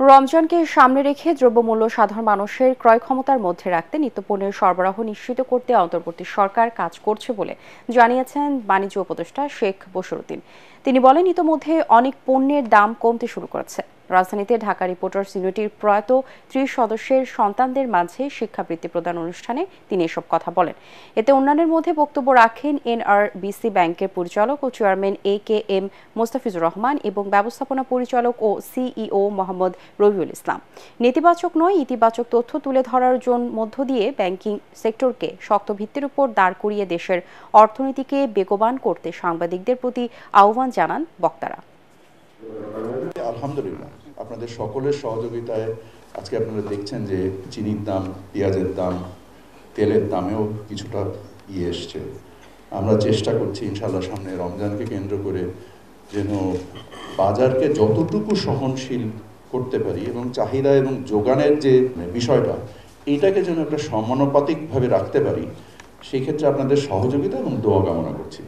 রমজানকে সামনে রেখে দ্রব্যমূল্য সাধারণ মানুষের ক্রয় ক্ষমতার মধ্যে রাখতে নিত্যপণ্যের সরবরাহ নিশ্চিত করতে অন্তর্বর্তী সরকার কাজ করছে বলে জানিয়েছেন বাণিজ্য উপদেষ্টা শেখ বশরুদ্দিন। তিনি বলেন, ইতোমধ্যে অনেক পণ্যের দাম কমতে শুরু করেছে। রাজধানীতে ঢাকা রিপোর্টার্স ইউনিটির প্রয়াত ৩০ সদস্যের সন্তানদের মাঝে শিক্ষাবৃত্তি প্রদান অনুষ্ঠানে তিনি এসব কথা বলেন। এতে অন্যান্যের মধ্যে বক্তব্য রাখেন এনআরবিসি ব্যাংকের পরিচালক ও চেয়ারম্যান AK-M মোস্তাফিজুর রহমান এবং ব্যবস্থাপনা পরিচালক ও CEO মোহাম্মদ রবিউল ইসলাম। নেতিবাচক নয়, ইতিবাচক তথ্য তুলে ধরার মধ্য দিয়ে ব্যাংকিং সেক্টরকে শক্ত ভিত্তির উপর দাঁড় করিয়ে দেশের অর্থনীতিকে বেগবান করতে সাংবাদিকদের প্রতি আহ্বান জানান বক্তারা। আলহামদুলিল্লাহ, আপনাদের সকলের সহযোগিতায় আজকে আপনারা দেখছেন যে চিনির দাম, পেঁয়াজের দাম, তেলের দামেও কিছুটা এসছে। আমরা চেষ্টা করছি ইনশাআল্লাহ সামনে রমজানকে কেন্দ্র করে যেন বাজারকে যতটুকু সহনশীল করতে পারি এবং চাহিদা এবং যোগানের যে বিষয়টা, এইটাকে যেন একটা সমানুপাতিকভাবে রাখতে পারি, সেই ক্ষেত্রে আপনাদের সহযোগিতা এবং দোয়া কামনা করছি।